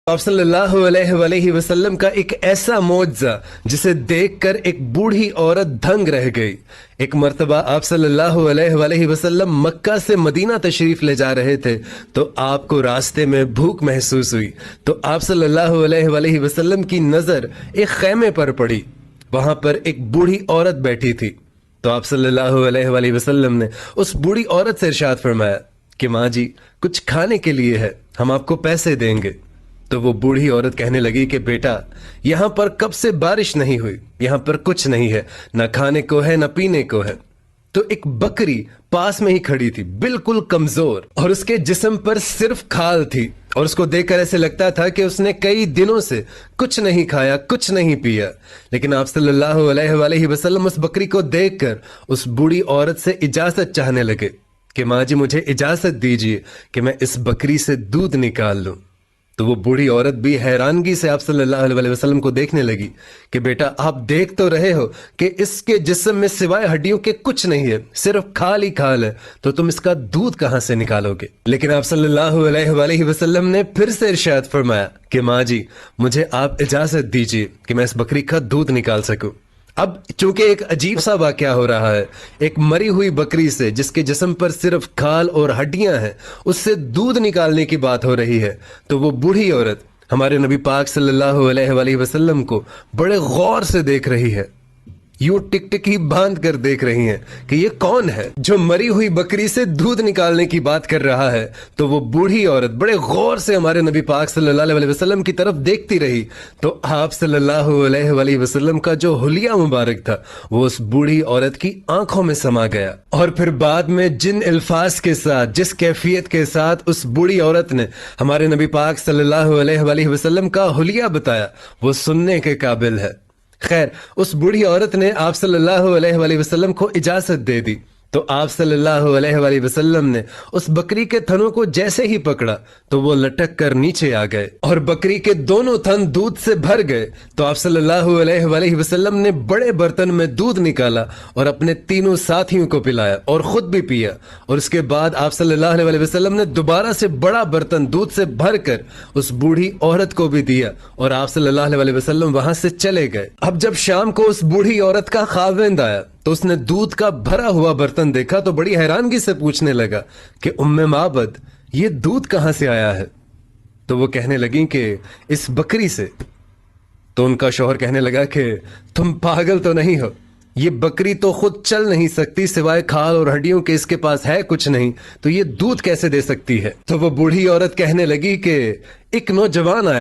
آپ صلی اللہ علیہ وسلم کا ایک ایسا معجزہ جسے دیکھ کر ایک بوڑھی عورت دھنگ رہ گئی۔ ایک مرتبہ آپ صلی اللہ علیہ وسلم مکہ سے مدینہ تشریف لے جا رہے تھے تو آپ کو راستے میں بھوک محسوس ہوئی تو آپ صلی اللہ علیہ وسلم کی نظر ایک خیمے پر پڑی۔ وہاں پر ایک بوڑھی عورت بیٹھی تھی تو آپ صلی اللہ علیہ وسلم نے اس بوڑھی عورت سے ارشاد فرمایا کہ ماں جی کچھ کھانے کے لیے ہے، ہم آپ کو پیسے دیں گے۔ تو وہ بوڑھی عورت کہنے لگی کہ بیٹا یہاں پر کب سے بارش نہیں ہوئی، یہاں پر کچھ نہیں ہے، نہ کھانے کو ہے نہ پینے کو ہے۔ تو ایک بکری پاس میں ہی کھڑی تھی، بالکل کمزور، اور اس کے جسم پر صرف کھال تھی، اور اس کو دیکھ کر ایسے لگتا تھا کہ اس نے کئی دنوں سے کچھ نہیں کھایا، کچھ نہیں پیا۔ لیکن آپ صلی اللہ علیہ وسلم اس بکری کو دیکھ کر اس بوڑھی عورت سے اجازت چاہنے لگے کہ ماں جی مجھے اجازت دیجیے کہ میں اس بکری سے دودھ نکال لوں۔ تو وہ بوڑھی عورت بھی حیرانگی سے آپ صلی اللہ علیہ وسلم کو دیکھنے لگی کہ بیٹا آپ دیکھ تو رہے ہو کہ اس کے جسم میں سوائے ہڈیوں کے کچھ نہیں ہے، صرف کھال ہی کھال ہے، تو تم اس کا دودھ کہاں سے نکالو گے؟ لیکن آپ صلی اللہ علیہ وسلم نے پھر سے ارشاد فرمایا کہ ماں جی مجھے آپ اجازت دیجیے کہ میں اس بکری کا دودھ نکال سکوں۔ اب چونکہ ایک عجیب سا واقعہ ہو رہا ہے، ایک مری ہوئی بکری سے جس کے جسم پر صرف کھال اور ہڈیاں ہیں اس سے دودھ نکالنے کی بات ہو رہی ہے، تو وہ بوڑھی عورت ہمارے نبی پاک صلی اللہ علیہ وسلم کو بڑے غور سے دیکھ رہی ہے، یوں ٹک ٹک ہی باندھ کر دیکھ رہی ہیں کہ یہ کون ہے جو مری ہوئی بکری سے دودھ نکالنے کی بات کر رہا ہے۔ تو وہ بوڑھی عورت بڑے غور سے ہمارے نبی پاک صلی اللہ علیہ وسلم کی طرف دیکھتی رہی تو آپ صلی اللہ علیہ وسلم کا جو حلیہ مبارک تھا وہ اس بوڑھی عورت کی آنکھوں میں سما گیا، اور پھر بعد میں جن الفاظ کے ساتھ، جس کیفیت کے ساتھ اس بوڑھی عورت نے ہمارے نبی پاک صلی اللہ علیہ وسلم کا حلیہ بتایا وہ سننے کے قابل ہے۔ خیر اس بوڑھی عورت نے آپ صلی اللہ علیہ وسلم کو اجازت دے دی تو آپ صلی اللہ علیہ وسلم نے اس بکری کے تھنوں کو جیسے ہی پکڑا تو وہ لٹک کر نیچے آ گئے اور بکری کے دونوں تھن دودھ سے بھر گئے۔ تو آپ صلی اللہ علیہ وسلم نے بڑے برتن میں دودھ نکالا اور اپنے تینوں ساتھیوں کو پلایا اور خود بھی پیا، اور اس کے بعد آپ صلی اللہ علیہ وسلم نے دوبارہ سے بڑا برتن دودھ سے بھر کر اس بوڑھی عورت کو بھی دیا، اور آپ صلی اللہ علیہ وسلم وہاں سے چلے گئے۔ اب جب شام کو اس بوڑھی عورت کا خاوند آیا تو اس نے دودھ کا بھرا ہوا برتن دیکھا تو بڑی حیرانگی سے پوچھنے لگا کہ ام معبد یہ دودھ کہاں سے آیا ہے؟ تو وہ کہنے لگیں کہ اس بکری سے۔ تو ان کا شوہر کہنے لگا کہ تم پاگل تو نہیں ہو، یہ بکری تو خود چل نہیں سکتی، سوائے کھال اور ہڈیوں کے اس کے پاس ہے کچھ نہیں، تو یہ دودھ کیسے دے سکتی ہے؟ تو وہ بوڑھی عورت کہنے لگی کہ ایک نوجوان آیا